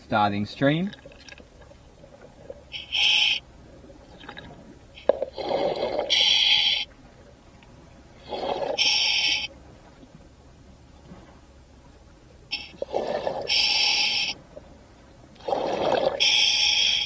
Starting stream.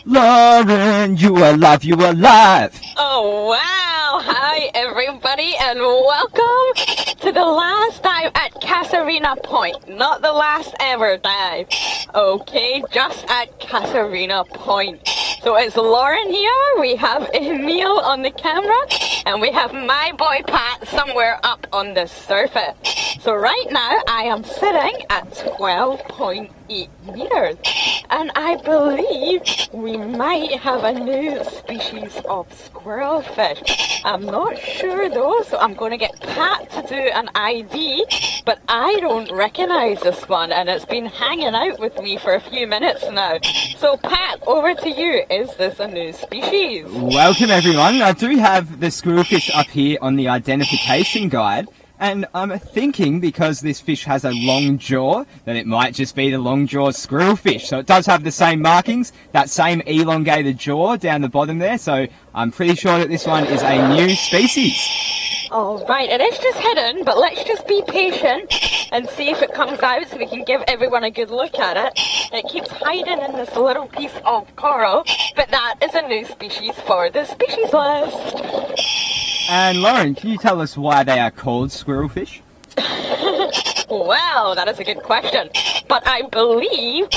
Lauren, you are alive, you are alive! Oh wow! Hi everybody and welcome to the last dive at Casuarina Point. Not the last ever dive. Okay, just at Casuarina Point. So it's Lauren here, we have Emil on the camera, and we have my boy Pat somewhere up on the surface. So right now I am sitting at 12.8 meters, and I believe we might have a new species of squirrelfish. I'm not sure though, so I'm going to get Pat to do an ID, but I don't recognize this one, and it's been hanging out with me for a few minutes now. So Pat, over to you. Is this a new species? Welcome everyone. I do have the squirrelfish up here on the identification guide. And I'm thinking, because this fish has a long jaw, that it might just be the long-jawed squirrelfish. So it does have the same markings, that same elongated jaw down the bottom there. So I'm pretty sure that this one is a new species. All right, it is just hidden, but let's just be patient and see if it comes out so we can give everyone a good look at it. It keeps hiding in this little piece of coral, but that is a new species for the species list. And Lauren, can you tell us why they are called squirrelfish? Well, that is a good question. But I believe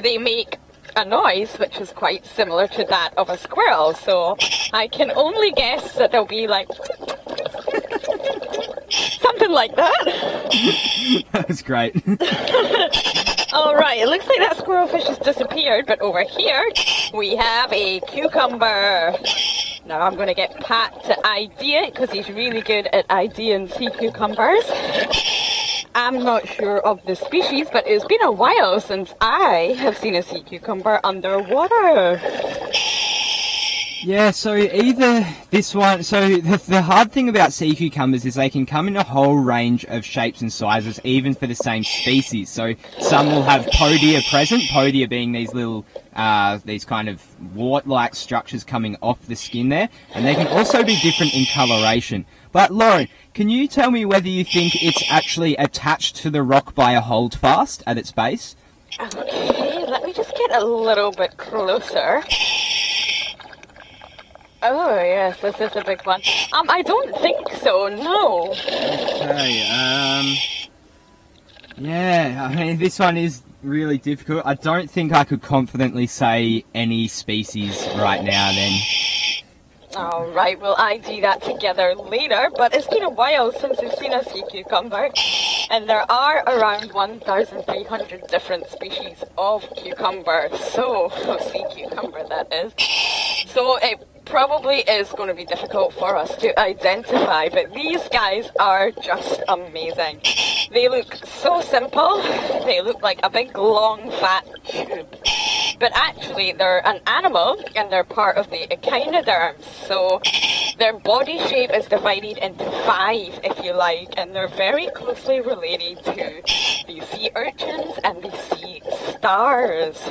they make a noise which is quite similar to that of a squirrel. So I can only guess that they'll be like something like that. That's great. Alright, it looks like that squirrelfish has disappeared, but over here we have a cucumber. Now I'm going to get Pat to ID it because he's really good at IDing sea cucumbers. I'm not sure of the species, but it's been a while since I have seen a sea cucumber underwater. Yeah, so either this one, so the hard thing about sea cucumbers is they can come in a whole range of shapes and sizes, even for the same species. So some will have podia present, podia being these little, these kind of wart-like structures coming off the skin there, and they can also be different in coloration. But Lauren, can you tell me whether you think it's actually attached to the rock by a holdfast at its base? Okay, let me just get a little bit closer. Oh yes, this is a big one. I don't think so, no. Okay, yeah, I mean, this one is really difficult. I don't think I could confidently say any species right now then. Alright, we'll ID that together later, but it's been a while since we've seen a sea cucumber, and there are around 1,300 different species of cucumber, sea cucumber that is. So it probably is going to be difficult for us to identify, but these guys are just amazing. They look so simple, they look like a big long fat tube. But actually they're an animal and they're part of the echinoderms, so their body shape is divided into 5 if you like, and they're very closely related to the sea urchins and the sea stars.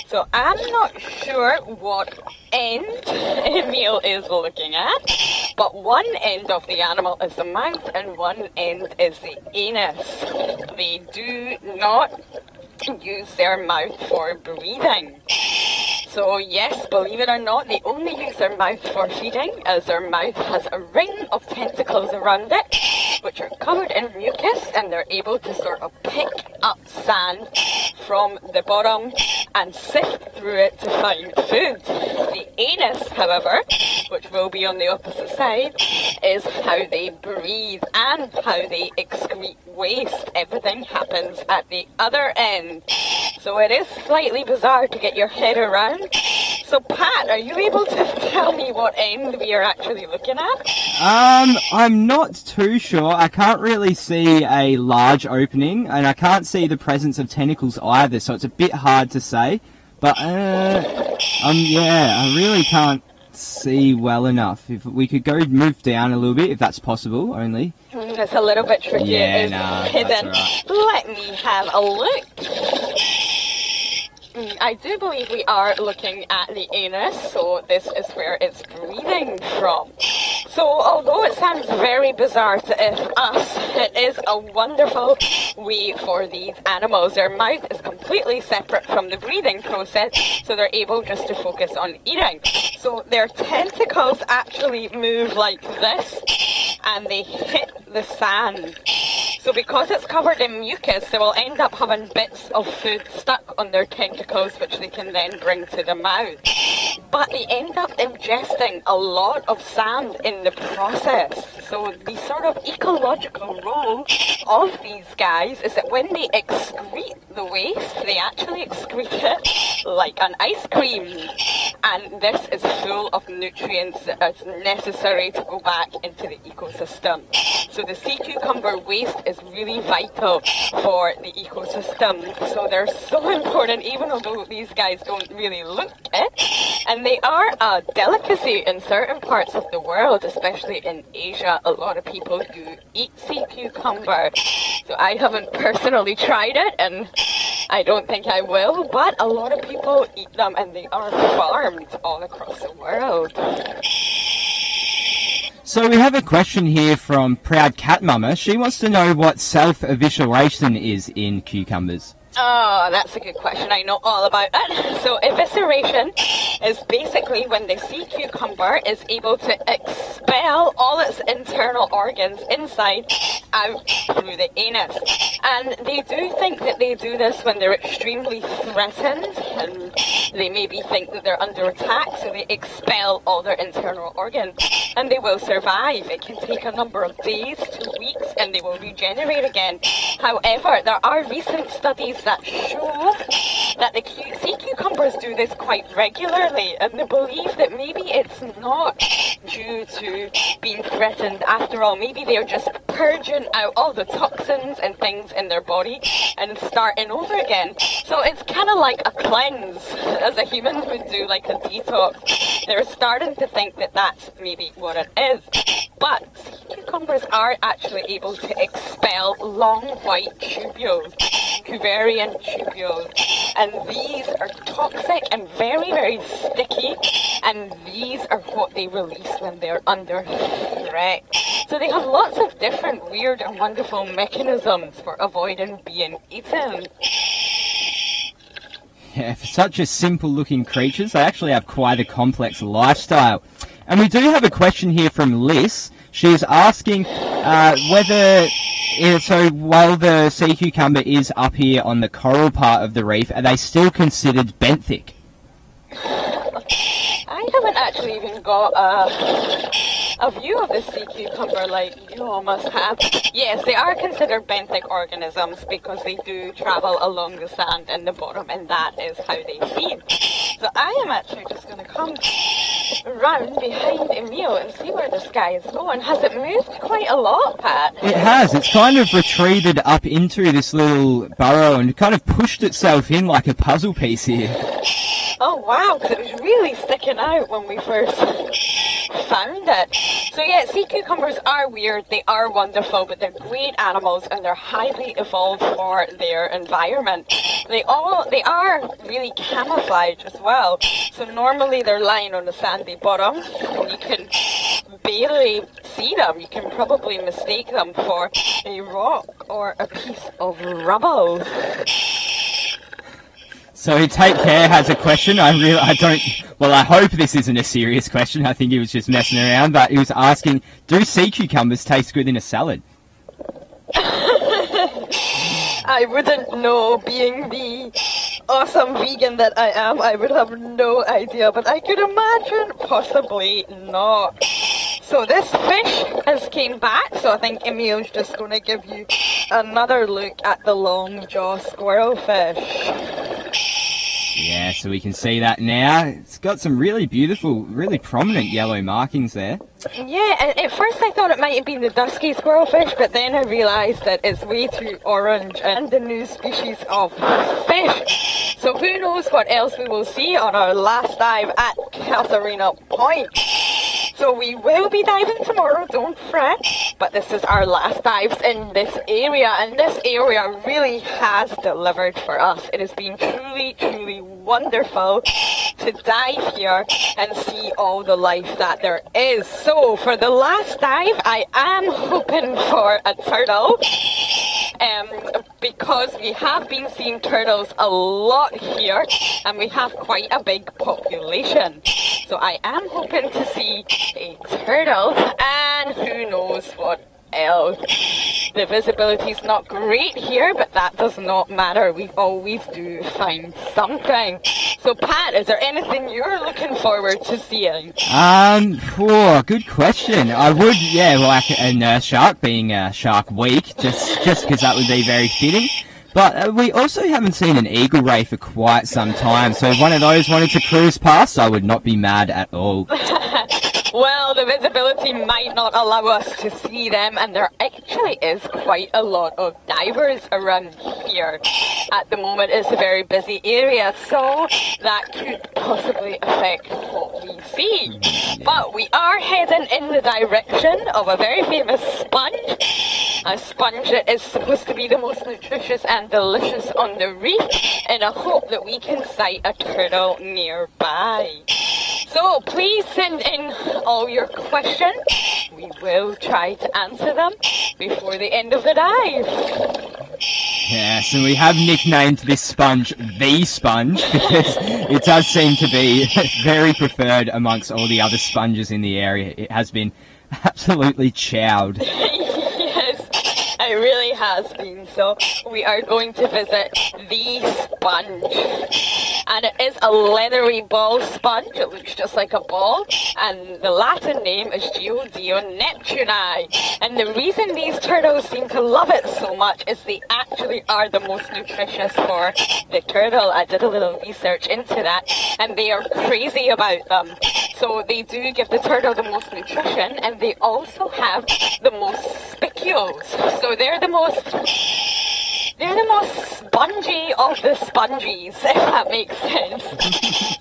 So I'm not sure what end Emil is looking at, but one end of the animal is the mouth and one end is the anus. They do not use their mouth for breathing. So yes, believe it or not, they only use their mouth for feeding, as their mouth has a ring of tentacles around it, which are covered in mucus, and they're able to sort of pick up sand from the bottom and sift through it to find food. The anus, however, which will be on the opposite side, is how they breathe and how they excrete waste. Everything happens at the other end. So it is slightly bizarre to get your head around. So Pat, are you able to tell me what end we are actually looking at? I'm not too sure. I can't really see a large opening, and I can't see the presence of tentacles either, so it's a bit hard to say. But, yeah, I really can't see well enough. If we could move down a little bit, if that's possible, only. It's a little bit tricky. Yeah, it is hidden. that's all right. Let me have a look. I do believe we are looking at the anus, so this is where it's breathing from. So although it sounds very bizarre to us, it is a wonderful way for these animals. Their mouth is completely separate from the breathing process, so they're able just to focus on eating. So their tentacles actually move like this, and they hit the sand. So because it's covered in mucus, they will end up having bits of food stuck on their tentacles, which they can then bring to the mouth. But they end up ingesting a lot of sand in the process. So the sort of ecological role of these guys is that when they excrete the waste, they actually excrete it like an ice cream. And this is full of nutrients that are necessary to go back into the ecosystem. So the sea cucumber waste is really vital for the ecosystem. So they're so important, even although these guys don't really look it. And they are a delicacy in certain parts of the world, especially in Asia. A lot of people do eat sea cucumber. So I haven't personally tried it, and I don't think I will, but a lot of people eat them, and they are farmed all across the world. So we have a question here from Proud Cat Mama. She wants to know what self-evisceration is in cucumbers. Oh, that's a good question. I know all about it. So evisceration is basically when the sea cucumber is able to expel all its internal organs inside out through the anus. And they do think that they do this when they're extremely threatened, and they maybe think that they're under attack, so they expel all their internal organs. And they will survive. It can take a number of days to weeks, and they will regenerate again. However, there are recent studies that show that the sea cucumbers do this quite regularly, and they believe that maybe it's not due to being threatened after all. Maybe they're just purging out all the toxins and things in their body and starting over again. So it's kind of like a cleanse, as a human would do, like a detox. They're starting to think that that's maybe what it is. But sea cucumbers are actually able to expel long white tubules, Cuvarian tubules, and these are toxic and very, very sticky, and these are what they release when they're under threat. So they have lots of different weird and wonderful mechanisms for avoiding being eaten. Yeah, for such a simple looking creatures, they actually have quite a complex lifestyle. And we do have a question here from Liz. She's asking whether, so while the sea cucumber is up here on the coral part of the reef, are they still considered benthic? I haven't actually even got a view of the sea cucumber like you all must have. Yes, they are considered benthic organisms because they do travel along the sand in the bottom, and that is how they feed. So I am actually just going to come round behind Emil and see where this guy is going. Has it moved quite a lot, Pat? It has. It's kind of retreated up into this little burrow and kind of pushed itself in like a puzzle piece here. Oh wow, because it was really sticking out when we first found it. So yeah, sea cucumbers are weird, they are wonderful, but they're great animals and they're highly evolved for their environment. They are really camouflage as well. So normally they're lying on a sandy bottom and you can barely see them. You can probably mistake them for a rock or a piece of rubble. So Take Care has a question. I hope this isn't a serious question. I think he was just messing around, but he was asking, do sea cucumbers taste good in a salad? I wouldn't know, being the awesome vegan that I am, I would have no idea, but I could imagine possibly not. So this fish has came back, so I think Emil's just going to give you another look at the long jaw squirrelfish. Yeah, so we can see that now. It's got some really beautiful, really prominent yellow markings there. Yeah, and at first I thought it might have been the dusky squirrelfish, but then I realised that it's way too orange and the new species of fish. So who knows what else we will see on our last dive at Casuarina Point. So we will be diving tomorrow, don't fret. But this is our last dives in this area, and this area really has delivered for us. It has been truly, truly wonderful to dive here and see all the life that there is. So for the last dive, I am hoping for a turtle. Because we have been seeing turtles a lot here, and we have quite a big population. So I am hoping to see a turtle, and who knows what else. The visibility is not great here, but that does not matter. We always do find something. So Pat, is there anything you're looking forward to seeing? Good question. I would, like a nurse shark, being Shark Week, just because that would be very fitting. But we also haven't seen an eagle ray for quite some time, so if one of those wanted to cruise past, I would not be mad at all. Well, the visibility might not allow us to see them, and there actually is quite a lot of divers around here. At the moment, it's a very busy area, so that could possibly affect what we see. But we are heading in the direction of a very famous sponge. A sponge that is supposed to be the most nutritious and delicious on the reef, in a hope that we can sight a turtle nearby. So please send in all your questions. We will try to answer them before the end of the dive. Yes, and we have nicknamed this sponge the Sponge because it does seem to be very preferred amongst all the other sponges in the area. It has been absolutely chowed. It really has been. So we are going to visit the sponge. And it is a leathery ball sponge. It looks just like a ball. And the Latin name is Geodeo neptuni. And the reason these turtles seem to love it so much is they actually are the most nutritious for the turtle. I did a little research into that. And they are crazy about them. So they do give the turtle the most nutrition. And they also have the most spicules. So they're the most spongy of the sponges, if that makes sense.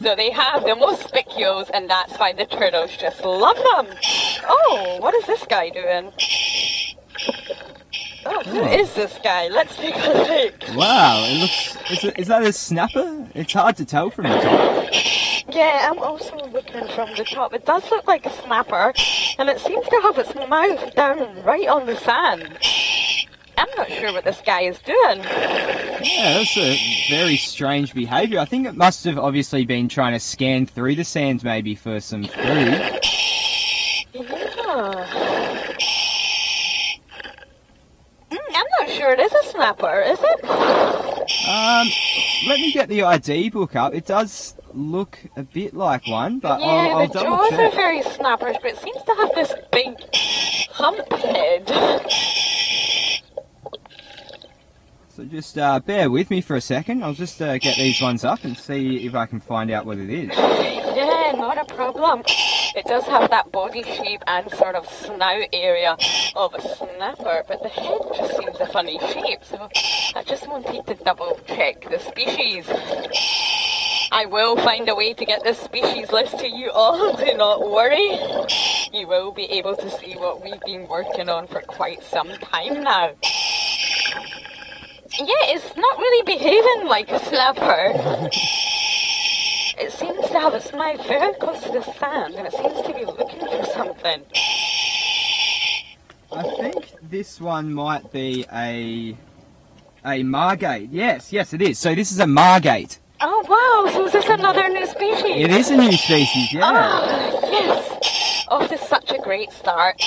So they have the most spicules, and that's why the turtles just love them. Oh, what is this guy doing? Oh, who is this guy? Let's take a look. Wow, it looks... Is that a snapper? It's hard to tell from the top. Yeah, I'm also looking from the top. It does look like a snapper, and it seems to have its mouth down right on the sand. I'm not sure what this guy is doing. Yeah, that's a very strange behaviour. I think it must have obviously been trying to scan through the sands maybe for some food. Yeah. I'm not sure it is a snapper, is it? Let me get the ID book up. It does look a bit like one, but yeah, I'll the double jaws check. are very snappers, but it seems to have this big hump head. So just bear with me for a second. I'll just get these ones up and see if I can find out what it is. Yeah, not a problem. It does have that body shape and sort of snout area of a snapper, but the head just seems a funny shape, so I just wanted to double check the species. I will find a way to get this species list to you all, do not worry. You will be able to see what we've been working on for quite some time now. Yeah, it's not really behaving like a snapper. It seems to have its mouth very close to the sand, and it seems to be looking for something. I think this one might be a margate. Yes, it is. So this is a margate. Oh wow, so is this another new species? It is a new species, yeah. Oh, yes. Off to such a great start.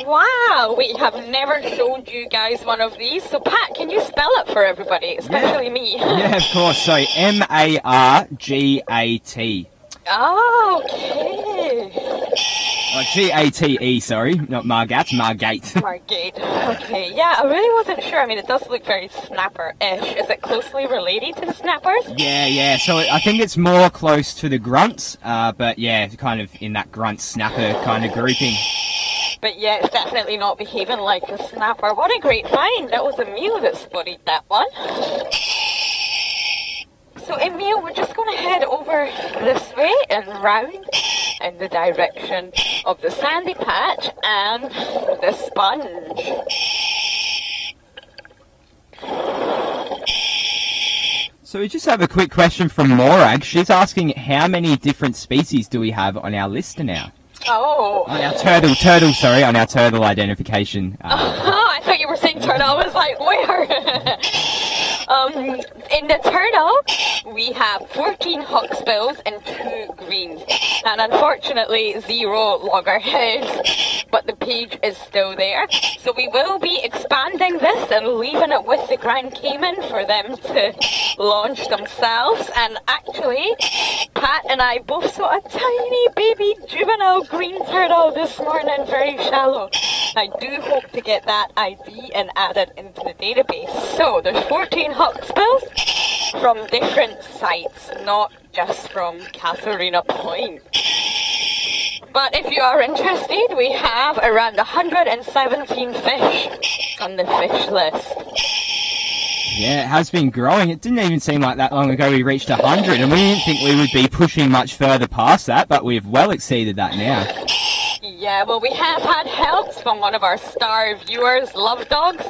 Wow, we have never showed you guys one of these. So Pat, can you spell it for everybody, especially me? Yeah, of course. So M-A-R-G-A-T. Oh, okay. G-A-T-E, sorry. Not Margate, Margate. Margate. Okay, yeah, I really wasn't sure. I mean, it does look very snapper-ish. Is it closely related to the snappers? Yeah. So I think it's more close to the grunts, but yeah, kind of in that grunt-snapper kind of grouping. But yeah, it's definitely not behaving like a snapper. What a great find. That was Emil that spotted that one. So Emil, we're just going to head over this way and round. in the direction of the sandy patch and the sponge. So we just have a quick question from Morag. She's asking how many different species do we have on our list now? Oh. On our on our turtle identification. I thought you were saying turtle. I was like, where? In the turtle, we have 14 hawksbills and 2 greens. And unfortunately, 0 loggerheads. But the page is still there. So we will be expanding this and leaving it with the Grand Cayman for them to launch themselves. And actually, Pat and I both saw a tiny baby juvenile green turtle this morning, very shallow. I do hope to get that ID and add it into the database. So there's 14 hawksbills from different sites, not just from Casuarina Point. But if you are interested, we have around 117 fish on the fish list. Yeah, it has been growing. It didn't even seem like that long ago we reached 100, and we didn't think we would be pushing much further past that, but we've well exceeded that now. Yeah, well, we have had help from one of our star viewers, Love Dogs.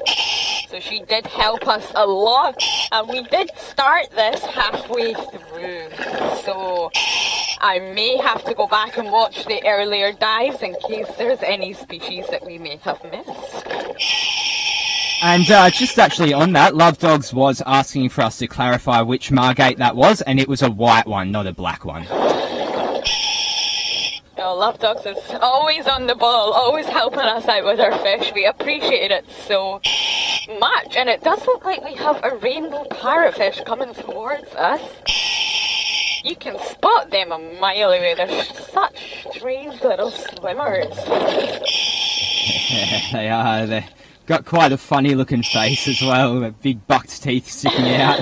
So she did help us a lot, and we did start this halfway through. So I may have to go back and watch the earlier dives in case there's any species that we may have missed. And just actually on that, Love Dogs was asking for us to clarify which margate that was, and it was a white one, not a black one. Oh, Love Dogs is always on the ball, always helping us out with our fish. We appreciate it so much. And it does look like we have a rainbow parrotfish coming towards us. You can spot them a mile away. They're such strange little swimmers. Yeah, they are. They've got quite a funny looking face as well, with big bucked teeth sticking out.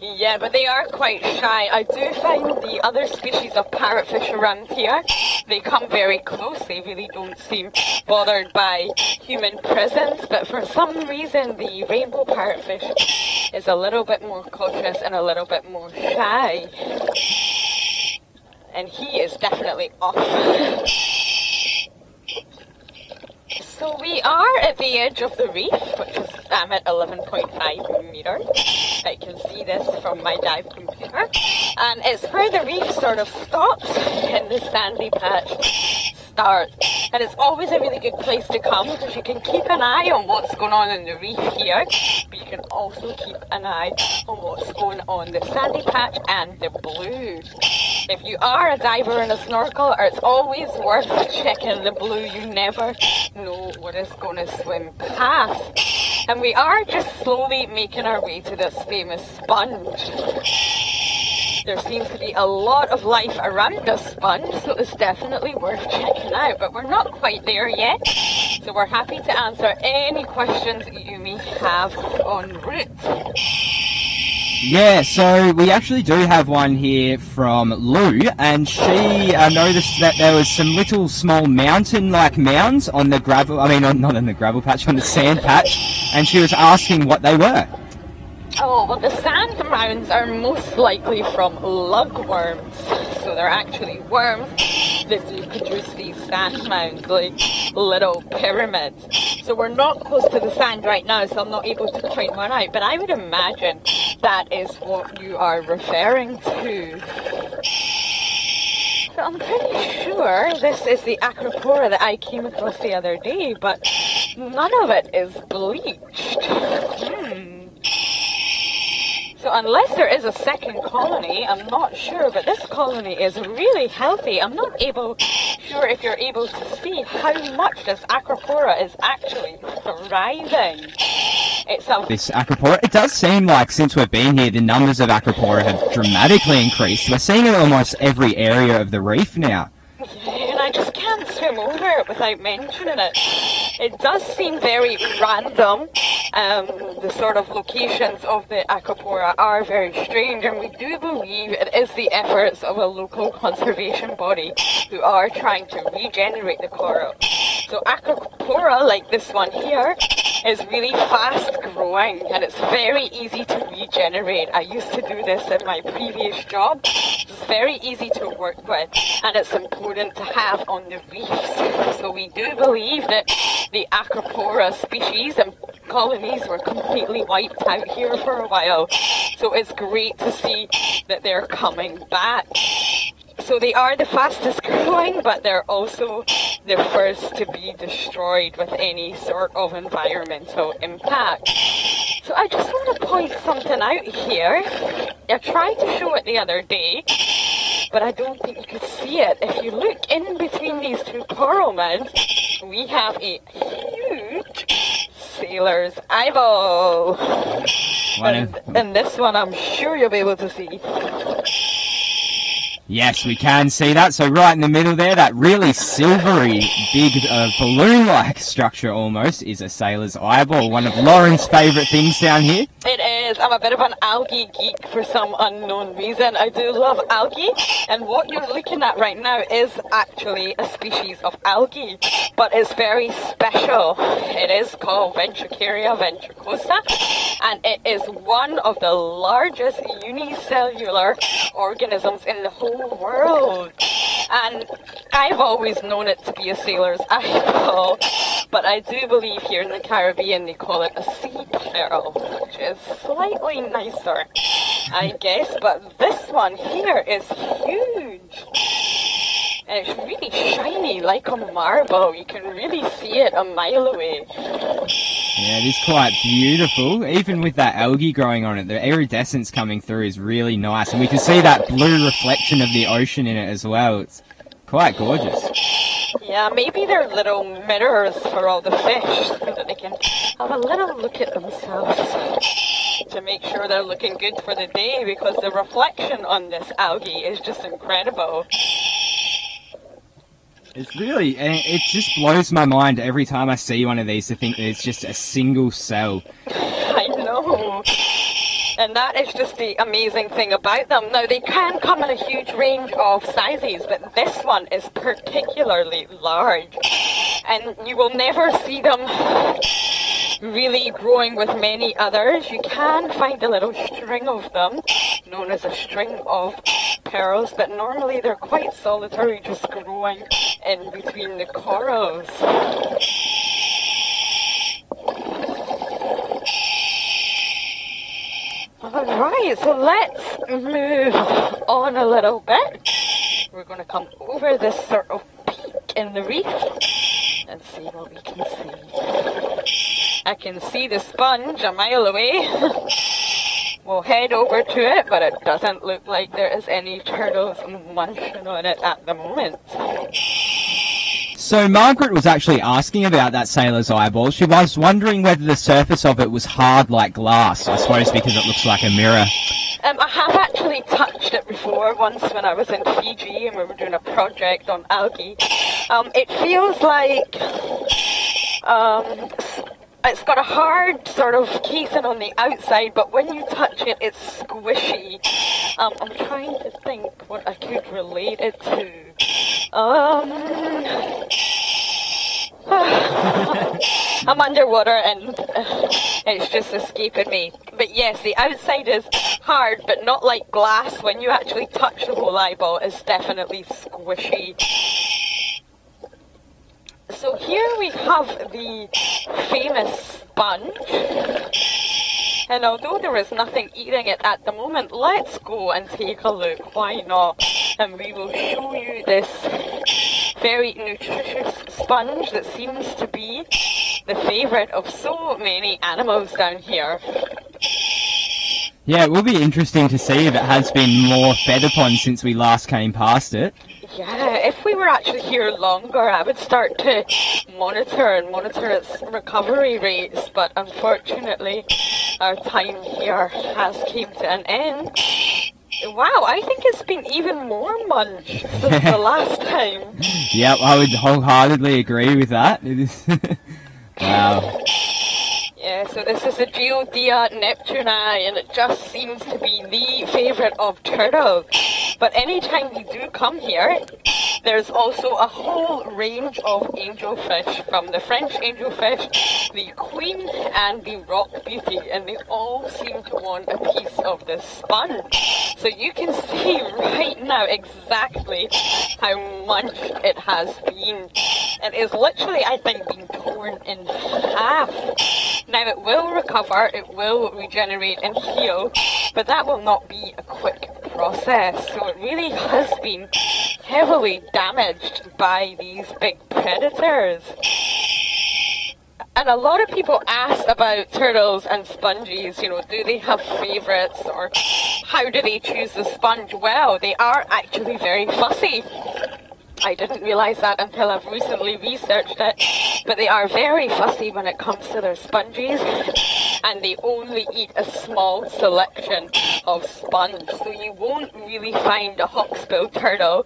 Yeah, but they are quite shy. I do find the other species of parrotfish around here, they come very close. They really don't seem bothered by human presence. But for some reason, the rainbow parrotfish is a little bit more cautious and a little bit more shy. And he is definitely off. So we are at the edge of the reef, which is at 11.5 meters. I can see this from my dive computer. And it's where the reef sort of stops and the sandy patch starts. And it's always a really good place to come because you can keep an eye on what's going on in the reef here, but you can also keep an eye on what's going on the sandy patch and the blue. If you are a diver and a snorkeler, it's always worth checking the blue. You never know what is going to swim past. And we are just slowly making our way to this famous sponge. There seems to be a lot of life around the sponge, so it's definitely worth checking out. But we're not quite there yet, so we're happy to answer any questions you may have en route. Yeah, so we actually do have one here from Lou, and she noticed that there was some little small mountain-like mounds on the gravel, not on the gravel patch, on the sand patch, and she was asking what they were. Oh, well, the sand mounds are most likely from lugworms. So they're actually worms that do produce these sand mounds, like little pyramids. So we're not close to the sand right now, so I'm not able to point one out. But I would imagine that is what you are referring to. So I'm pretty sure this is the Acropora that I came across the other day, but none of it is bleached. So unless there is a second colony, I'm not sure, but this colony is really healthy. I'm not sure if you're able to see how much this Acropora is actually thriving. This Acropora, it does seem like since we've been here, the numbers of Acropora have dramatically increased. We're seeing it in almost every area of the reef now. Yeah, and I just can't swim over it without mentioning it. It does seem very random The sort of locations of the Acropora are very strange, and we do believe it is the efforts of a local conservation body who are trying to regenerate the coral. So Acropora, like this one here, is really fast growing and it's very easy to regenerate. I used to do this in my previous job. It's very easy to work with and it's important to have on the reefs. So we do believe that the Acropora species and colonies were completely wiped out here for a while. So it's great to see that they're coming back. So they are the fastest growing, but they're also the first to be destroyed with any sort of environmental impact. So I just want to point something out here. I tried to show it the other day, but I don't think you could see it. If you look in between these two coral mounds, we have a huge sailor's eyeball. And this one I'm sure you'll be able to see. Yes, we can see that. So right in the middle there, that really silvery, big balloon-like structure almost is a sailor's eyeball. One of Lauren's favourite things down here. It is. I'm a bit of an algae geek for some unknown reason. I do love algae. And what you're looking at right now is actually a species of algae. But it's very special. It is called Ventricaria ventricosa. And it is one of the largest unicellular organisms in the whole world. And I've always known it to be a sailor's eyeball, but I do believe here in the Caribbean they call it a sea pearl, which is slightly nicer, I guess, but this one here is huge. And it's really shiny, like a marble. You can really see it a mile away. Yeah, it is quite beautiful. Even with that algae growing on it, the iridescence coming through is really nice. And we can see that blue reflection of the ocean in it as well. It's quite gorgeous. Yeah, maybe they're little mirrors for all the fish so that they can have a little look at themselves to make sure they're looking good for the day, because the reflection on this algae is just incredible. It's really, it just blows my mind every time I see one of these to think that it's just a single cell. I know. And that is just the amazing thing about them. Now, they can come in a huge range of sizes, but this one is particularly large. And you will never see them really growing with many others. You can find a little string of them, known as a string of pearls, but normally they're quite solitary, just growing in between the corals. Alright, so let's move on a little bit. We're going to come over this sort of peak in the reef and see what we can see. I can see the sponge a mile away. We'll head over to it, but it doesn't look like there is any turtles munching on it at the moment. So Margaret was actually asking about that sailor's eyeball. She was wondering whether the surface of it was hard like glass, I suppose because it looks like a mirror. I have actually touched it before, once when I was in Fiji and we were doing a project on algae. It feels like it's got a hard sort of casing on the outside, but when you touch it, it's squishy. I'm trying to think what I could relate it to. I'm underwater and it's just escaping me. But yes, the outside is hard, but not like glass. When you actually touch the whole eyeball, it's definitely squishy. So here we have the famous sponge. And although there is nothing eating it at the moment, let's go and take a look. Why not? And we will show you this very nutritious sponge that seems to be the favourite of so many animals down here. Yeah, it will be interesting to see if it has been more fed upon since we last came past it. Yeah, if we were actually here longer, I would start to monitor its recovery rates, but unfortunately our time here has came to an end. Wow, I think it's been even more munched since the last time. Yep, I would wholeheartedly agree with that. It is wow. Yeah, so this is a Geodea neptuni, and it just seems to be the favourite of turtles. But anytime you do come here, there's also a whole range of angelfish, from the French angelfish, the queen, and the rock beauty, and they all seem to want a piece of this sponge. So you can see right now exactly how much it has been. It is literally, I think, being torn in half. Now it will recover, it will regenerate and heal, but that will not be a quick process. So it really has been heavily damaged by these big predators. And a lot of people ask about turtles and sponges, you know, do they have favourites, or how do they choose the sponge? Well, they are actually very fussy. I didn't realise that until I've recently researched it, but they are very fussy when it comes to their sponges, and they only eat a small selection of sponge. So you won't really find a hawksbill turtle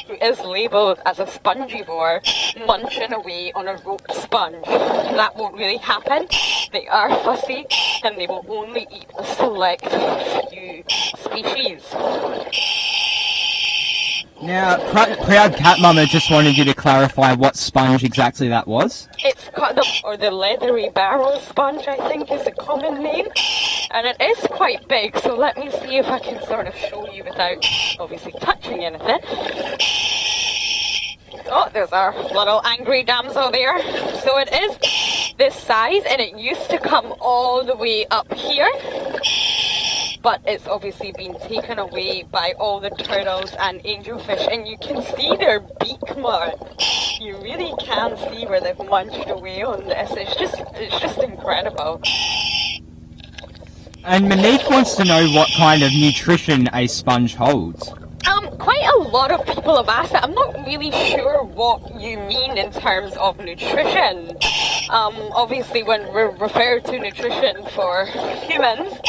who is labelled as a spongivore munching away on a rope sponge. That won't really happen. They are fussy, and they will only eat a select few species. Now, Proud Cat Mama just wanted you to clarify what sponge exactly that was. It's called the leathery barrel sponge, I think is a common name. And it is quite big, so let me see if I can sort of show you without obviously touching anything. Oh, there's our little angry damsel there. So it is this size, and it used to come all the way up here. But it's obviously been taken away by all the turtles and angelfish, and you can see their beak marks. You really can see where they've munched away on this. It's just incredible. And Monique wants to know what kind of nutrition a sponge holds. Quite a lot of people have asked that. I'm not really sure what you mean in terms of nutrition. Obviously, when we're referred to nutrition for humans,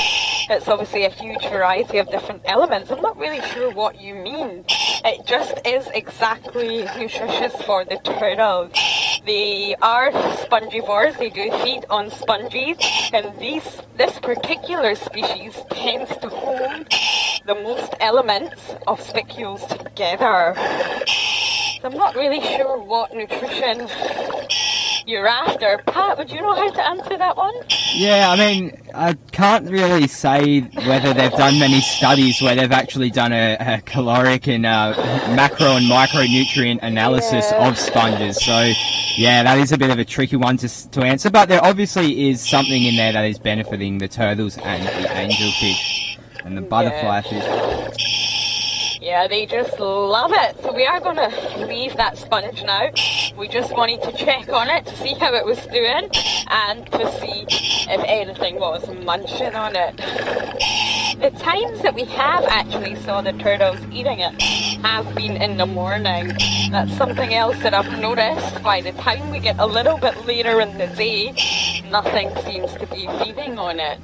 it's obviously a huge variety of different elements. I'm not really sure what you mean. It just is exactly nutritious for the turtles. They are spongivores, they do feed on sponges, and this particular species tends to hold the most elements of spicules together. So I'm not really sure what nutrition you're after. Pat, would you know how to answer that one? Yeah, I mean, I can't really say whether they've done many studies where they've actually done a caloric and macro and micronutrient analysis of sponges. So, yeah, that is a bit of a tricky one to answer. But there obviously is something in there that is benefiting the turtles and the angelfish and the butterfly fish. Yeah, they just love it. So we are going to leave that sponge now. We just wanted to check on it to see how it was doing and to see if anything was munching on it. The times that we have actually saw the turtles eating it have been in the morning. That's something else that I've noticed. By the time we get a little bit later in the day, nothing seems to be feeding on it.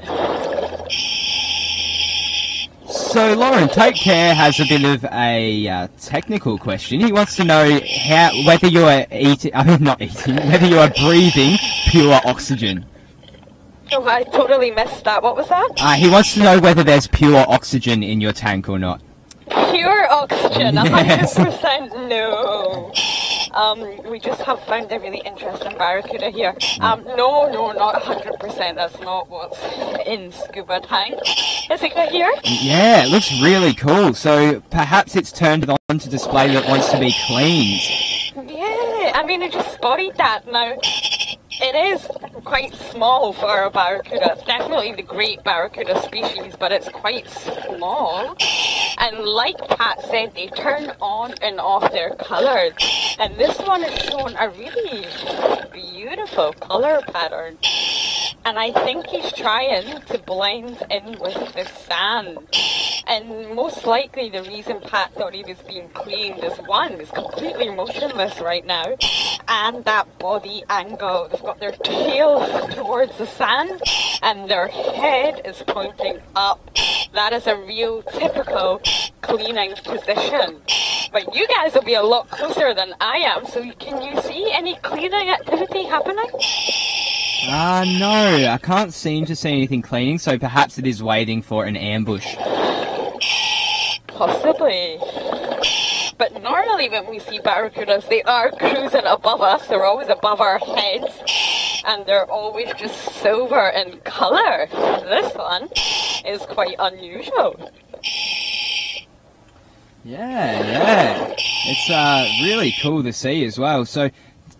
So, Lauren, Take Care has a bit of a technical question. He wants to know whether you are whether you are breathing pure oxygen. Oh, I totally missed that. What was that? He wants to know whether there's pure oxygen in your tank or not. Pure oxygen, Yes. 100% no. We just have found a really interesting barracuda here. No, not 100%. That's not what's in Scuba tank. Is it good here? Yeah, it looks really cool. So perhaps it's turned on to display that it wants to be cleaned. Yeah, I mean, I just spotted that. Now, it is quite small for a barracuda. It's definitely the great barracuda species, but it's quite small. And like Pat said, they turn on and off their colours. And this one is showing a really beautiful colour pattern. And I think he's trying to blend in with the sand. And most likely the reason Pat thought he was being cleaned is one, he's completely motionless right now. And that body angle, they've got their tail towards the sand and their head is pointing up. That is a real typical cleaning position. But you guys will be a lot closer than I am, so can you see any cleaning activity happening? No, I can't seem to see anything cleaning, so perhaps it is waiting for an ambush. Possibly. But normally when we see barracudas, they are cruising above us. They're always above our heads. And they're always just silver in colour. This one is quite unusual. Yeah. It's really cool to see as well. So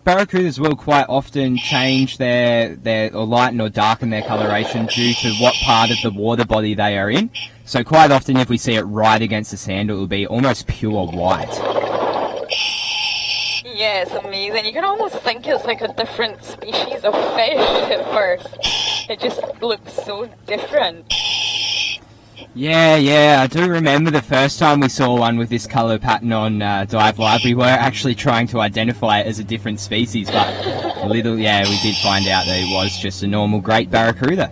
barracudas will quite often change their or lighten or darken their coloration due to what part of the water body they are in. So quite often if we see it right against the sand, it will be almost pure white. Yeah, it's amazing. You can almost think it's like a different species of fish at first. It just looks so different. Yeah, I do remember the first time we saw one with this colour pattern on diveLIVE. We were actually trying to identify it as a different species, but we did find out that it was just a normal great barracuda.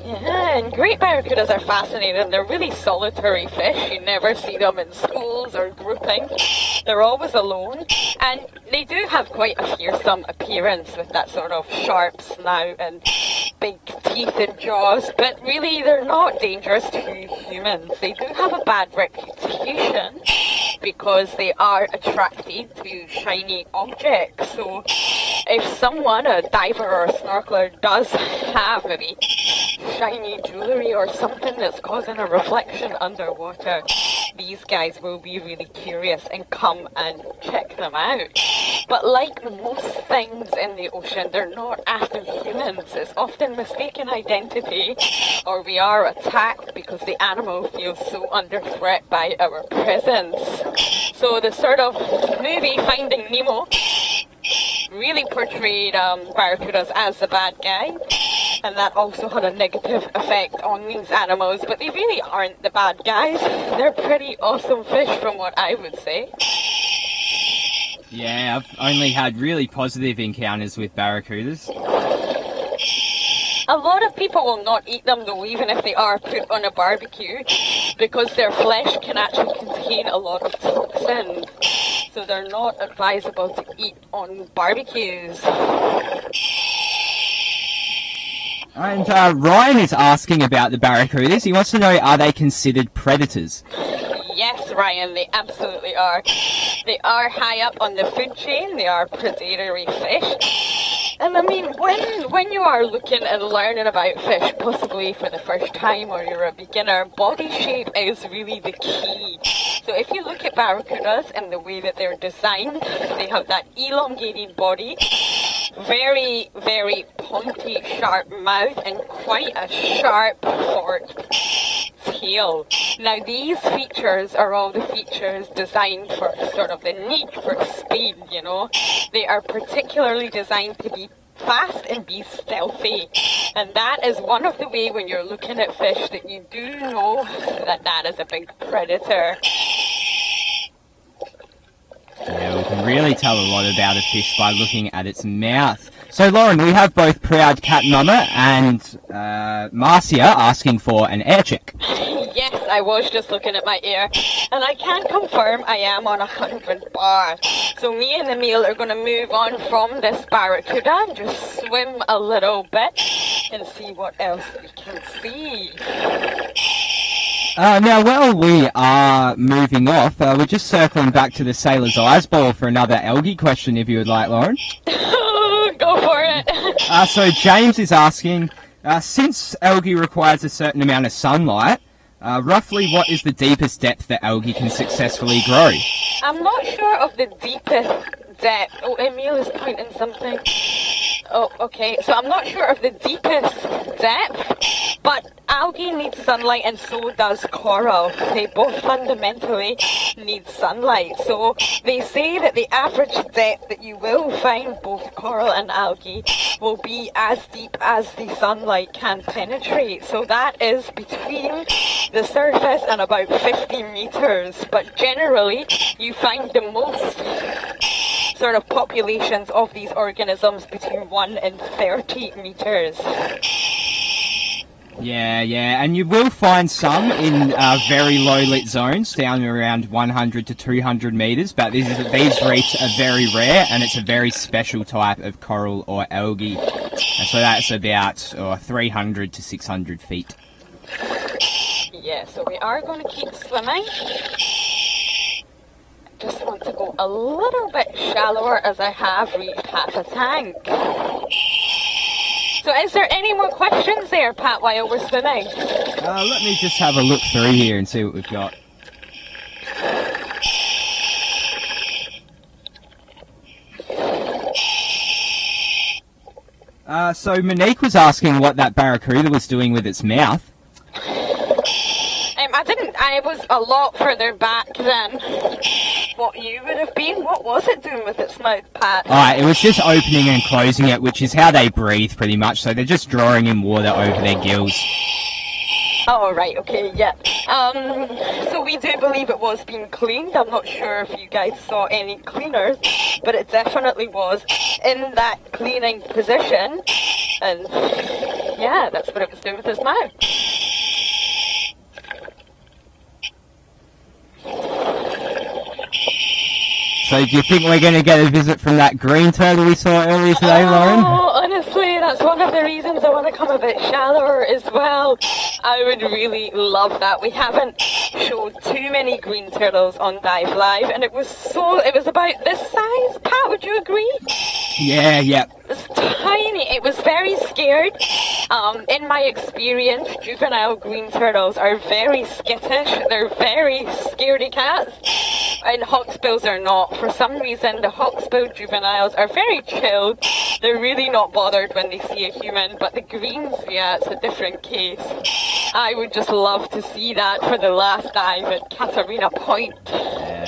Yeah, and great barracudas are fascinating. They're really solitary fish. You never see them in schools or grouping. They're always alone. And they do have quite a fearsome appearance with that sort of sharp snout and big teeth and jaws. But really, they're not dangerous to humans. They do have a bad reputation because they are attracted to shiny objects. So if someone, a diver or a snorkeler, does have maybe shiny jewellery or something that's causing a reflection underwater, these guys will be really curious and come and check them out. But like most things in the ocean, they're not after humans. It's often mistaken identity, or we are attacked because the animal feels so under threat by our presence. So the sort of movie Finding Nemo really portrayed barracudas as the bad guy, and that also had a negative effect on these animals, but they really aren't the bad guys. They're pretty awesome fish from what I would say. Yeah, I've only had really positive encounters with barracudas. A lot of people will not eat them though, even if they are put on a barbecue, because their flesh can actually contain a lot of toxins. So they're not advisable to eat on barbecues. And Ryan is asking about the barracudas. He wants to know, are they considered predators? Yes, Ryan, they absolutely are. They are high up on the food chain. They are predatory fish. And I mean, when you are looking and learning about fish, possibly for the first time or you're a beginner, body shape is really the key. So if you look at barracudas and the way that they're designed, they have that elongated body, very, very pointy, sharp mouth, and quite a sharp forked tail. Now these features are all the features designed for sort of the need for speed, you know. They are particularly designed to be fast and be stealthy, and that is one of the ways when you're looking at fish that you do know that that is a big predator. Yeah, we can really tell a lot about a fish by looking at its mouth. So, Lauren, we have both Proud Cat Mama and Marcia asking for an air check. Yes, I was just looking at my ear, and I can confirm I am on 100 bar. So me and Emil are going to move on from this barracuda and just swim a little bit and see what else we can see. Now, while we are moving off, we're just circling back to the Sailor's Eyes Ball for another algae question, if you would like, Lauren. Go for it. So James is asking, since algae requires a certain amount of sunlight, roughly what is the deepest depth that algae can successfully grow? I'm not sure of the deepest depth. Oh, Emil is pointing something. Oh, okay. So I'm not sure of the deepest depth, but algae needs sunlight and so does coral. They both fundamentally need sunlight. So they say that the average depth that you will find both coral and algae will be as deep as the sunlight can penetrate. So that is between the surface and about 50 meters. But generally, you find the most sort of populations of these organisms between 1 and 30 meters. Yeah, and you will find some in very low lit zones down around 100 to 200 meters, but these reefs are very rare, and it's a very special type of coral or algae. And so that's about 300 to 600 feet. Yeah, so we are going to keep swimming. Just want to go a little bit shallower as I have reached half a tank. So is there any more questions there, Pat, while we're swimming? Let me just have a look through here and see what we've got. So Monique was asking what that barracuda was doing with its mouth. I was a lot further back than what you would have been. What was it doing with its mouth, Pat? It was just opening and closing it, which is how they breathe pretty much. So they're just drawing in water over their gills. Oh, right, okay, yeah. So we do believe it was being cleaned. I'm not sure if you guys saw any cleaners, but it definitely was in that cleaning position. And yeah, that's what it was doing with its mouth. So do you think we're going to get a visit from that green turtle we saw earlier today, Lauren? Oh, honestly, that's one of the reasons I want to come a bit shallower as well. I would really love that. We haven't showed too many green turtles on diveLIVE, and it was about this size. Pat, would you agree? Yeah. It was tiny. It was very scared. In my experience, juvenile green turtles are very skittish. They're very scaredy cats. And hawksbills are not. For some reason, the hawksbill juveniles are very chilled. They're really not bothered when they see a human. But the greens, yeah, it's a different case. I would just love to see that for the last dive at Catarina Point. Yeah.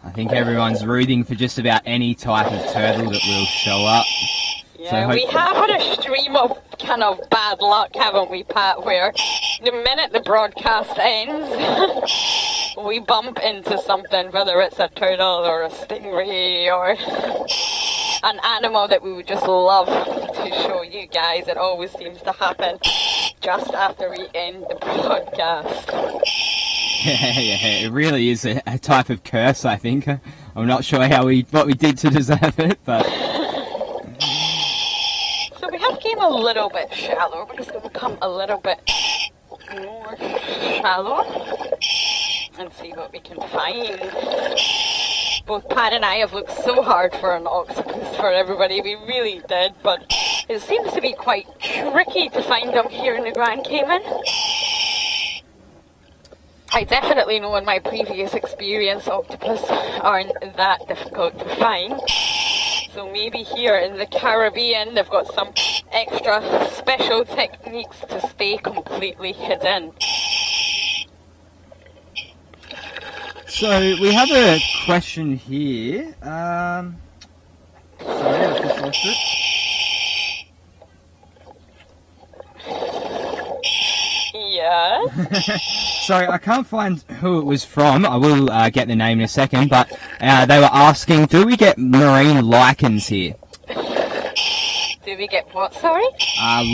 I think everyone's rooting for just about any type of turtle that will show up. Yeah, we have had a stream of kind of bad luck, haven't we, Pat, where the minute the broadcast ends, we bump into something, whether it's a turtle or a stingray or an animal that we would just love to show you guys. It always seems to happen just after we end the broadcast. Yeah, it really is a type of curse, I think. I'm not sure what we did to deserve it, but... So we have came a little bit shallow. We're just going to come a little bit more shallow and see what we can find. Both Pat and I have looked so hard for an octopus for everybody. We really did, but it seems to be quite tricky to find them here in the Grand Cayman. I definitely know in my previous experience octopus aren't that difficult to find. So maybe here in the Caribbean they've got some extra special techniques to stay completely hidden. So we have a question here. Sorry, I've just lost it. Yes. Sorry, I can't find who it was from. I will get the name in a second, but they were asking, do we get marine lichens here? Do we get what, sorry?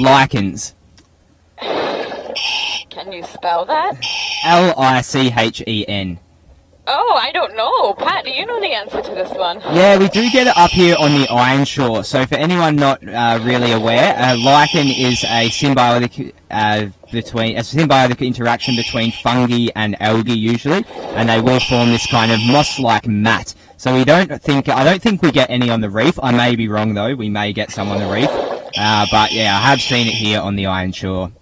Lichens. Can you spell that? Lichen. Oh, I don't know. Pat, do you know the answer to this one? Yeah, we do get it up here on the iron shore. So for anyone not really aware, lichen is a symbiotic interaction between fungi and algae usually, and they will form this kind of moss-like mat. So I don't think we get any on the reef. I may be wrong though. We may get some on the reef, but yeah, I have seen it here on the iron shore.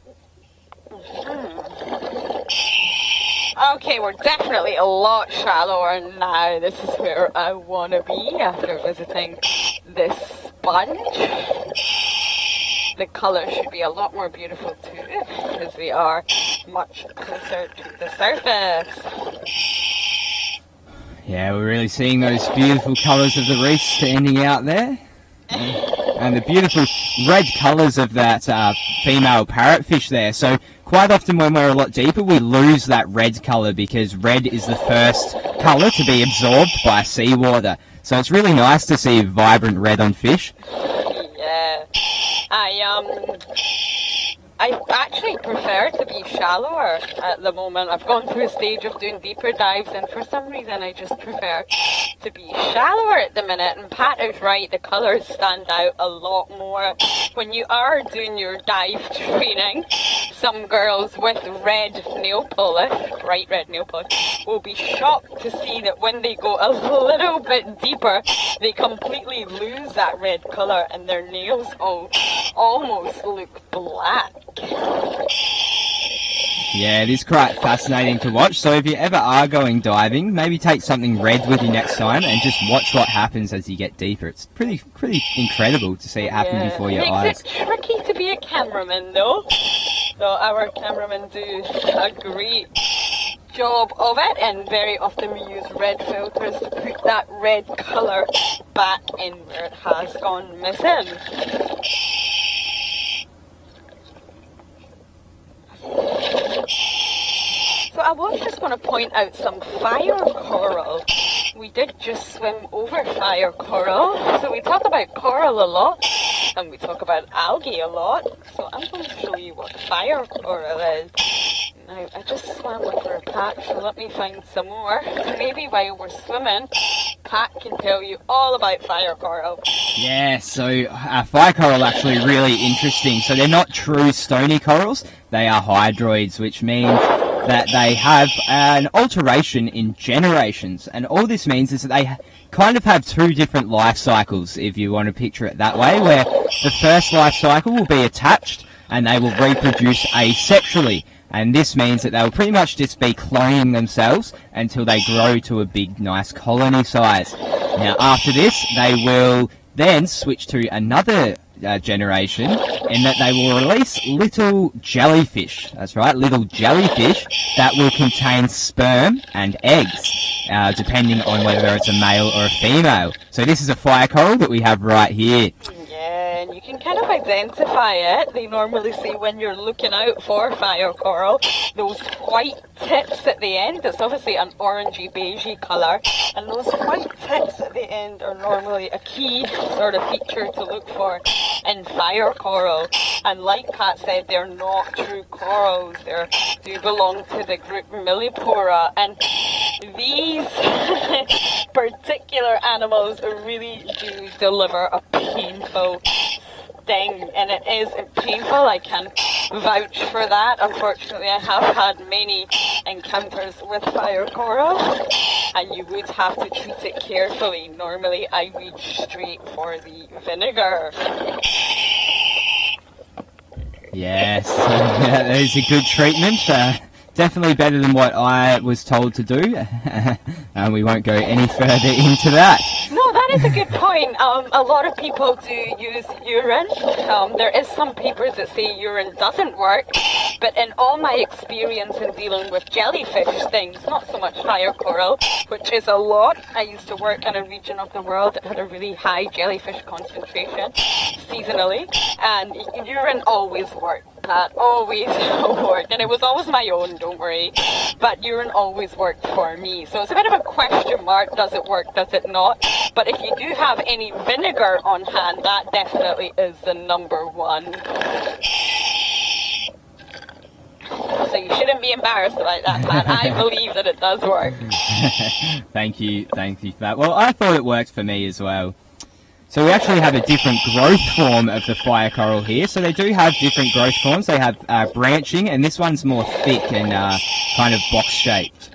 Okay, we're definitely a lot shallower now. This is where I want to be after visiting this sponge. The colours should be a lot more beautiful too, because we are much closer to the surface. Yeah, we're really seeing those beautiful colours of the reef standing out there. And the beautiful red colours of that female parrotfish there. So quite often when we're a lot deeper, we lose that red colour because red is the first colour to be absorbed by seawater. So it's really nice to see vibrant red on fish. Yeah. I actually prefer to be shallower at the moment. I've gone through a stage of doing deeper dives, and for some reason I just prefer to be shallower at the minute. And Pat is right, the colours stand out a lot more. When you are doing your dive training, some girls with red nail polish, bright red nail polish, will be shocked to see that when they go a little bit deeper, they completely lose that red colour and their nails almost look black. Yeah, it is quite fascinating to watch. So if you ever are going diving, maybe take something red with you next time and just watch what happens as you get deeper. It's pretty incredible to see it happen before your eyes. It makes it tricky to be a cameraman though. So our cameramen do a great job of it, and very often we use red filters to put that red colour back in where it has gone missing. So I was just going to point out some fire coral. We did just swim over fire coral. So we talk about coral a lot, and we talk about algae a lot. So I'm going to show you what fire coral is. Now, I just swam over a patch, so let me find some more. Maybe while we're swimming, Pat can tell you all about fire coral. Yeah, so fire coral are actually really interesting. So they're not true stony corals, they are hydroids, which means that they have an alteration in generations. And all this means is that they kind of have two different life cycles, if you want to picture it that way, where the first life cycle will be attached and they will reproduce asexually. And this means that they'll pretty much just be cloning themselves until they grow to a big, nice colony size. Now, after this, they will then switch to another generation, in that they will release little jellyfish. That's right, little jellyfish that will contain sperm and eggs, depending on whether it's a male or a female. So this is a fire coral that we have right here. And you can kind of identify it. They normally say when you're looking out for fire coral, those white tips at the end, it's obviously an orangey beigey colour, and those white tips at the end are normally a key sort of feature to look for in fire coral. And like Pat said, they're not true corals. They do belong to the group Millipora, and these particular animals really do deliver a painful sting, and it is painful. I can vouch for that. Unfortunately, I have had many encounters with fire coral, and you would have to treat it carefully. Normally, I reach straight for the vinegar. Yes, that is a good treatment. Definitely better than what I was told to do, and we won't go any further into that. No, that is a good point. A lot of people do use urine. There is some papers that say urine doesn't work, but in all my experience in dealing with jellyfish stings, not so much fire coral, which is a lot. I used to work in a region of the world that had a really high jellyfish concentration seasonally, and urine always worked. That always worked, and it was always my own, don't worry, but urine always worked for me. So it's a bit of a question mark, does it work, does it not? But if you do have any vinegar on hand, that definitely is the number one. So you shouldn't be embarrassed about that, Pat. I believe that it does work. Thank you for that. Well, I thought it worked for me as well. So we actually have a different growth form of the fire coral here. So they do have different growth forms. They have branching, and this one's more thick and kind of box-shaped.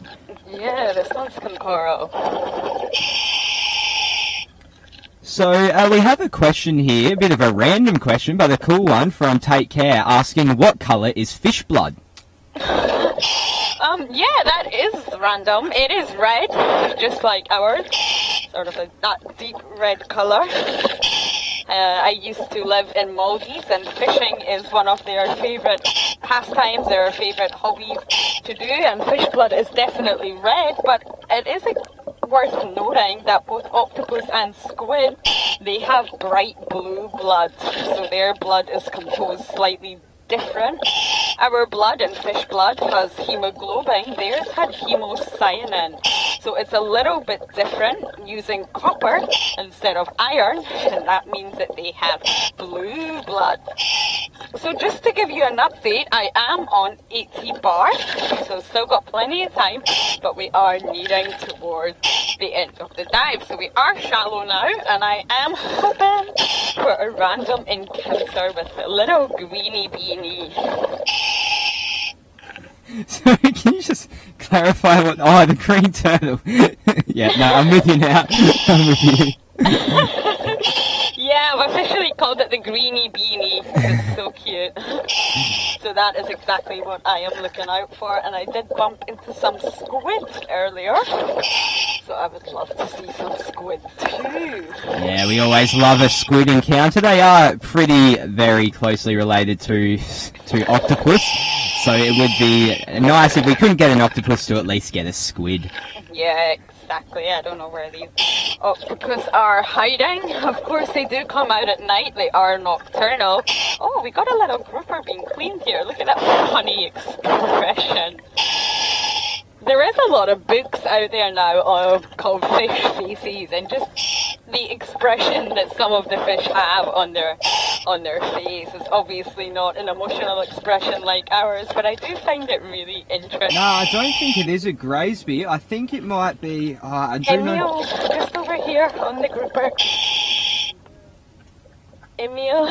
Yeah, this one's coral. So we have a question here, a bit of a random question, but a cool one from Take Care, asking what colour is fish blood? Yeah, that is random. It is red, just like ours. Sort of that deep red colour. I used to live in Maldives, and fishing is one of their favourite pastimes, their favourite hobbies to do, and fish blood is definitely red, but it is worth noting that both octopus and squid, they have bright blue blood, so their blood is composed slightly different. Our blood and fish blood has hemoglobin, theirs had hemocyanin. So it's a little bit different, using copper instead of iron, and that means that they have blue blood. So just to give you an update, I am on 80 bar, so still got plenty of time, but we are nearing towards the end of the dive. So we are shallow now, and I am hoping for a random encounter with a little greeny beanie. So can you just clarify what? Oh, the green turtle. Yeah, no, I'm with you now. I'm with you. Yeah, I've officially called it the greeny beanie. It's so cute. So that is exactly what I am looking out for, and I did bump into some squid earlier. So I would love to see some squid too. Yeah, we always love a squid encounter. They are very closely related to octopus. So it would be nice if we couldn't get an octopus to at least get a squid. Yeah, exactly. I don't know where these octopus are hiding. Of course, they do come out at night. They are nocturnal. Oh, we got a little grouper being cleaned here. Look at that funny expression. There is a lot of books out there now called fish faces, and just the expression that some of the fish have on their face is obviously not an emotional expression like ours, but I do find it really interesting. No, I don't think it is a Graysby. I think it might be. I do know. Just over here on the grouper. Emil,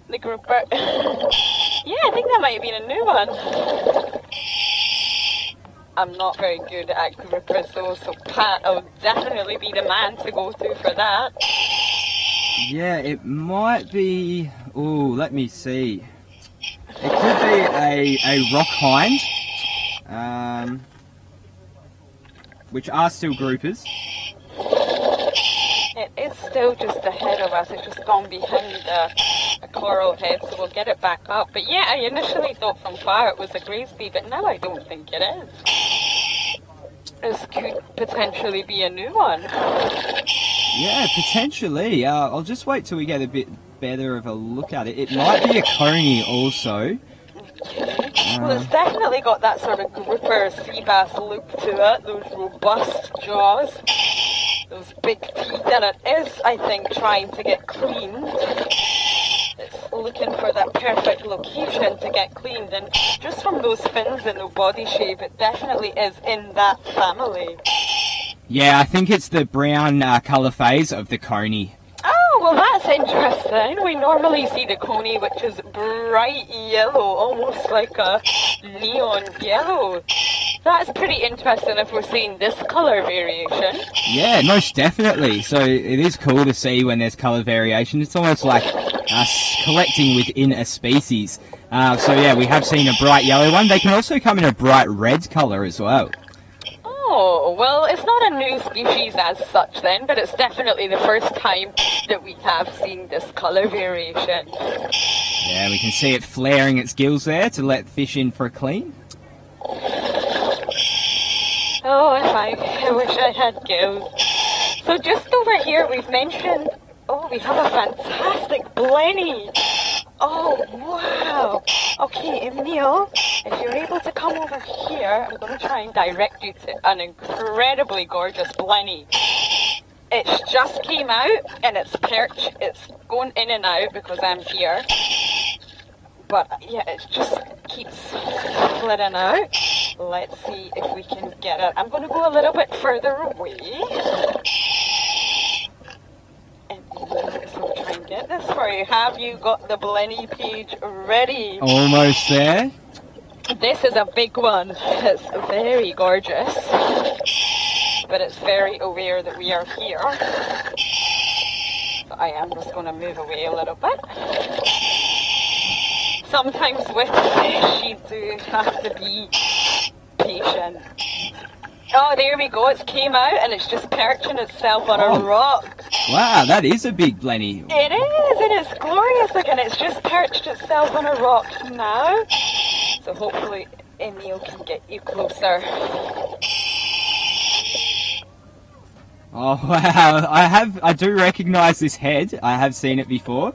the grouper. Yeah, I think that might have been a new one. I'm not very good at groupers though, so Pat will definitely be the man to go to for that. Yeah, it might be. Oh, let me see. It could be a rock hind, which are still groupers. It is still just ahead of us. It's just gone behind a coral head, so we'll get it back up. But yeah, I initially thought from far it was a Graysby, but now I don't think it is. This could potentially be a new one. Yeah, potentially. I'll just wait till we get a bit better of a look at it. It might be a coney also. Well, it's definitely got that sort of grouper sea bass look to it. Those robust jaws, those big teeth, and it is, I think, trying to get cleaned. It's looking for that perfect location to get cleaned, and just from those fins and the body shape, it definitely is in that family. Yeah, I think it's the brown colour phase of the coney. Oh, well that's interesting. We normally see the coney, which is bright yellow, almost like a neon yellow. That's pretty interesting if we're seeing this colour variation. Yeah, most definitely. So it is cool to see when there's colour variation. It's almost like us collecting within a species. So yeah, we have seen a bright yellow one. They can also come in a bright red colour as well. Oh, well, it's not a new species as such then, but it's definitely the first time that we have seen this colour variation. Yeah, we can see it flaring its gills there to let fish in for a clean. Oh, I wish I had gills. So just over here we've mentioned, oh, we have a fantastic blenny. Oh, wow. Okay, Emil, if you're able to come over here, I'm going to try and direct you to an incredibly gorgeous blenny. It just came out, and its perch, it's going in and out because I'm here. But yeah, it just keeps flitting out. Let's see if we can get it. I'm going to go a little bit further away. And so try and get this for you. Have you got the blenny page ready? Almost there. This is a big one. It's very gorgeous. But it's very aware that we are here. So I am just going to move away a little bit. Sometimes with fish you do have to be patient. Oh, there we go. It came out and it's just perching itself on a rock. Wow, that is a big blenny. It is, and it's glorious looking. It's just perched itself on a rock now. So hopefully Emil can get you closer. Oh wow, I do recognise this head. I have seen it before.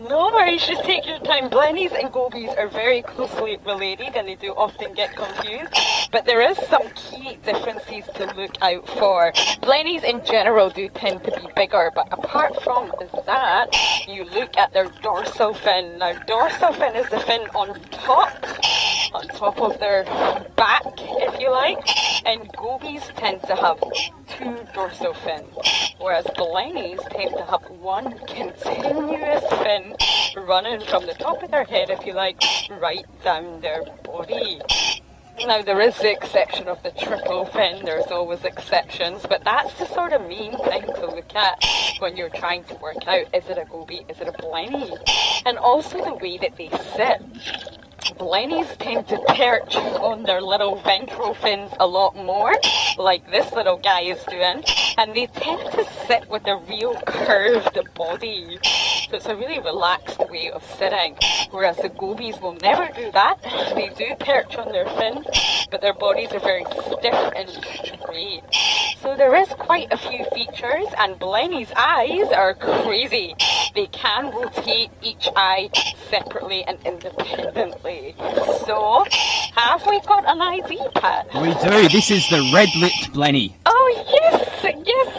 No worries, just take your time. Blennies and gobies are very closely related and they do often get confused, but there is some key differences to look out for. Blennies in general do tend to be bigger, but apart from that, you look at their dorsal fin. Now, dorsal fin is the fin on top of their back, if you like, and gobies tend to have 2 dorsal fins, whereas blennies tend to have one continuous fin running from the top of their head, if you like, right down their body. Now, there is the exception of the triple fin, there's always exceptions, but that's the sort of main thing to look at when you're trying to work out, is it a goby, is it a blenny? And also the way that they sit. Blennies tend to perch on their little ventral fins a lot more, like this little guy is doing, and they tend to sit with a real curved body. So it's a really relaxed way of sitting, whereas the gobies will never do that. They do perch on their fins, but their bodies are very stiff and straight. So there is quite a few features, and blennies' eyes are crazy. They can rotate each eye separately and independently. So, have we got an ID, Pat? We do. This is the red-lipped blenny. Oh yes,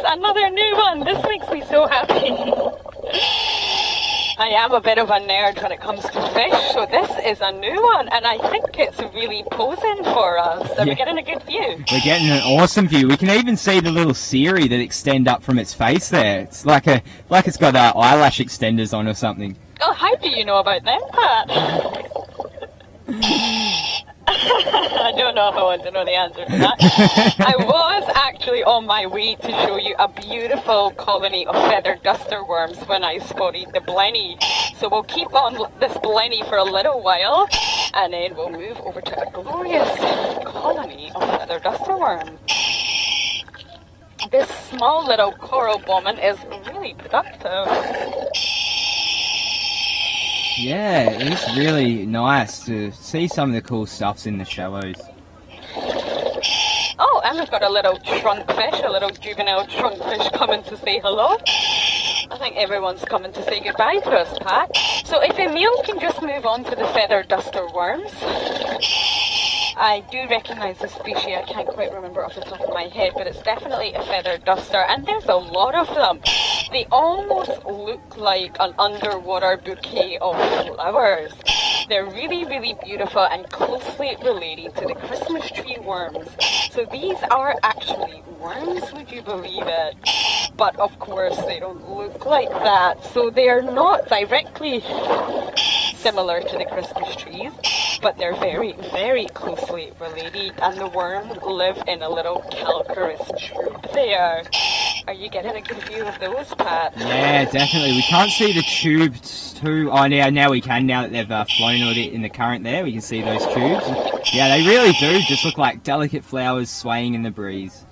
another new one. This makes me so happy. I am a bit of a nerd when it comes to fish, so this is a new one, and I think it's really posing for us. So we're getting a good view. We're getting an awesome view. We can even see the little cirri that extend up from its face there. It's like it's got eyelash extenders on or something. Oh, how do you know about them, Pat? I don't know if I want to know the answer to that. I was actually on my way to show you a beautiful colony of feathered duster worms when I spotted the blenny. So we'll keep on this blenny for a little while, and then we'll move over to a glorious colony of feathered duster worms. This small little coral woman is really productive. Yeah, it's really nice to see some of the cool stuffs in the shallows. Oh, and we've got a little trunkfish, a little juvenile trunkfish coming to say hello. I think everyone's coming to say goodbye to us, Pat. So if Emil can just move on to the feather duster worms. I do recognise this species, I can't quite remember off the top of my head, but it's definitely a feather duster, and there's a lot of them. They almost look like an underwater bouquet of flowers. They're really, really beautiful and closely related to the Christmas tree worms. So these are actually worms, would you believe it? But of course they don't look like that, so they are not directly similar to the Christmas trees, but they're very, very closely related, and the worms live in a little calcareous tube there. Are you getting a good view of those, Pat? Yeah, definitely. We can't see the tubes too. Oh, now we can, now that they've flown a little bit in the current there. We can see those tubes. Yeah, they really do just look like delicate flowers swaying in the breeze.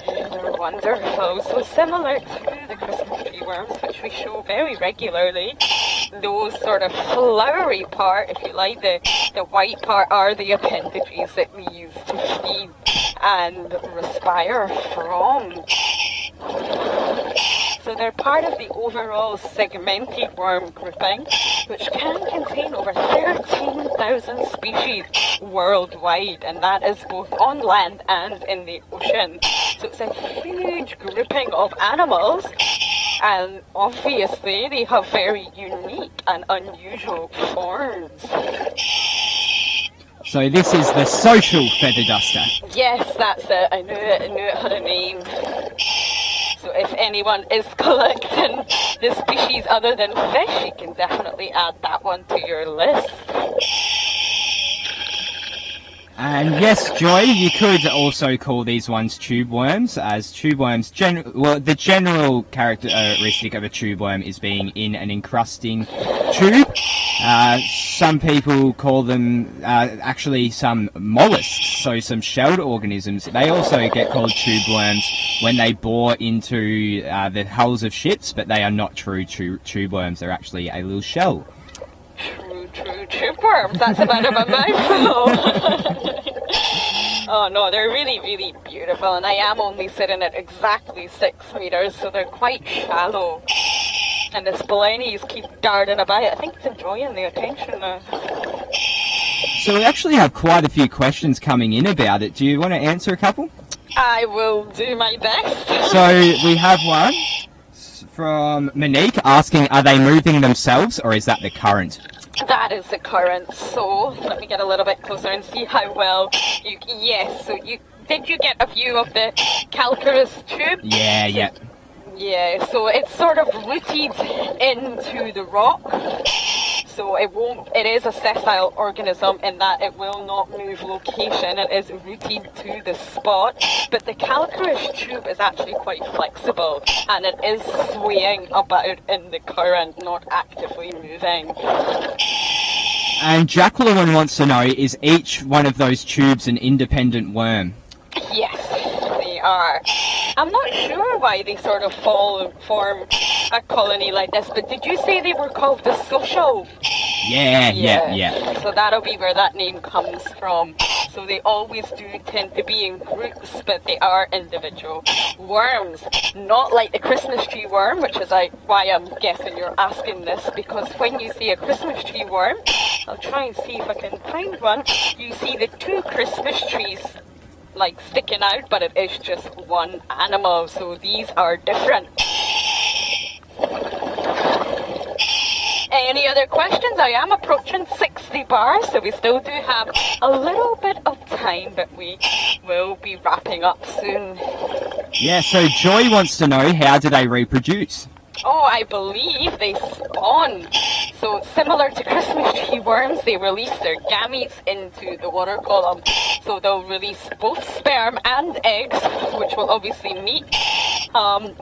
Yeah, they're wonderful. So similar to the Christmas tree worms, which we show very regularly, those sort of flowery part, if you like, the white part are the appendages that we use to feed and respire from. So they're part of the overall segmented worm grouping, which can contain over 13,000 species worldwide, and that is both on land and in the ocean. So it's a huge grouping of animals, and obviously they have very unique and unusual forms. So this is the social feather duster. Yes, that's it. I knew it had a name. So if anyone is collecting the species other than fish, you can definitely add that one to your list. And yes, Joy, you could also call these ones tube worms, as tube worms, the general characteristic of a tube worm is being in an encrusting tube. Some people call them actually some mollusks, so some shelled organisms. They also get called tube worms when they bore into the hulls of ships, but they are not true tube worms. They're actually a little shell. True tube worms. That's a bit of a mouthful. Oh no, they're really, really beautiful, and I am only sitting at exactly 6 meters, so they're quite shallow. And this Blenny's keep darting about. I think it's enjoying the attention now. So we actually have quite a few questions coming in about it. Do you want to answer a couple? I will do my best. So we have one from Monique asking, are they moving themselves or is that the current? That is the current. So let me get a little bit closer and see how well you. Yes. So did you get a view of the calcareous tube? Yeah. Yeah. Yeah. So it's sort of rooted into the rock. So it is a sessile organism in that it will not move location. It is rooted to the spot. But the calcareous tube is actually quite flexible and it is swaying about in the current, not actively moving. And Jacqueline wants to know, is each one of those tubes an independent worm? Yes, they are. I'm not sure why they sort of form a colony like this, but did you say they were called the social? Yeah. So that'll be where that name comes from. So they always do tend to be in groups, but they are individual worms. Not like the Christmas tree worm, which is why I'm guessing you're asking this, because when you see a Christmas tree worm, I'll try and see if I can find one, you see the two Christmas trees like sticking out, but it is just one animal, so these are different. Any other questions? I am approaching 60 bars, so we still do have a little bit of time, but we will be wrapping up soon. Yeah, so Joy wants to know, how do they reproduce? Oh, I believe they spawn. So similar to Christmas tree worms, they release their gametes into the water column. So they'll release both sperm and eggs, which will obviously meet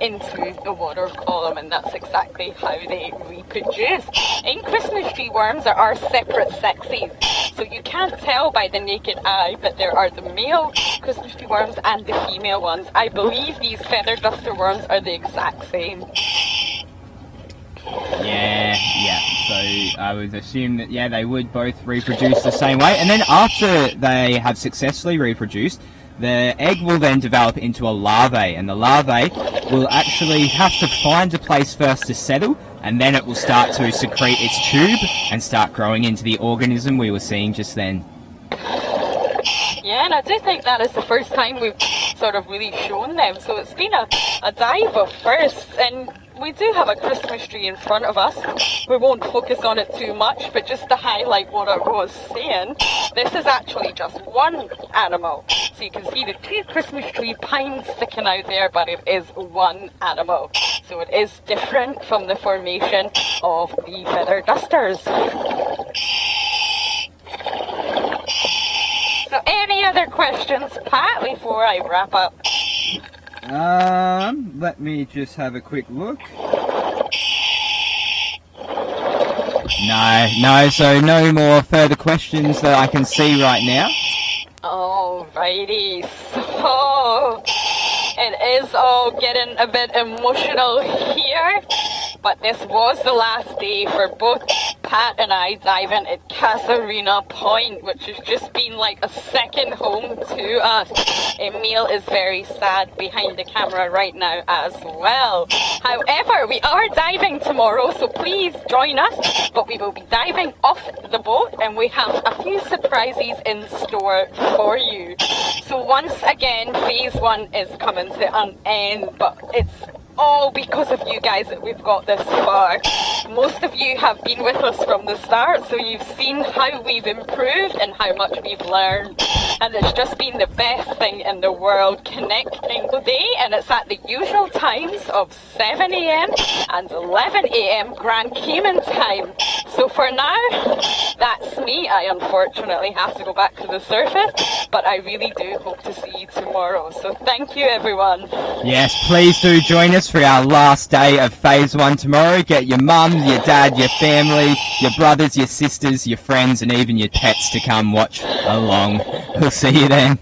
into the water column, and that's exactly how they reproduce. In Christmas tree worms, there are separate sexes. So you can't tell by the naked eye, but there are the male Christmas tree worms and the female ones. I believe these feather duster worms are the exact same. Yeah. So I would assume that, they would both reproduce the same way. And then after they have successfully reproduced, the egg will then develop into a larvae. And the larvae will actually have to find a place first to settle, and then it will start to secrete its tube and start growing into the organism we were seeing just then. Yeah, and I do think that is the first time we've sort of really shown them. So it's been a dive of firsts, and we do have a Christmas tree in front of us. We won't focus on it too much, but just to highlight what I was saying, this is actually just one animal. So you can see the two Christmas tree pines sticking out there, but it is one animal. So it is different from the formation of the feather dusters. So any other questions, Pat, before I wrap up? Let me just have a quick look. No, so no more further questions that I can see right now. Alrighty, so it is all getting a bit emotional here, but this was the last day for both Pat and I diving at Casuarina Point, which has just been like a second home to us. Emil is very sad behind the camera right now as well. However, we are diving tomorrow, so please join us, but we will be diving off the boat and we have a few surprises in store for you. So once again, phase 1 is coming to an end, but it's all because of you guys that we've got this far. Most of you have been with us from the start, so you've seen how we've improved and how much we've learned, and it's just been the best thing in the world connecting today, and it's at the usual times of 7 AM and 11 AM Grand Cayman time. So for now, that's me. I unfortunately have to go back to the surface, but I really do hope to see you tomorrow. So thank you, everyone. Yes, please do join us for our last day of phase 1 tomorrow. Get your mum, your dad, your family, your brothers, your sisters, your friends, and even your pets to come watch along. We'll see you then.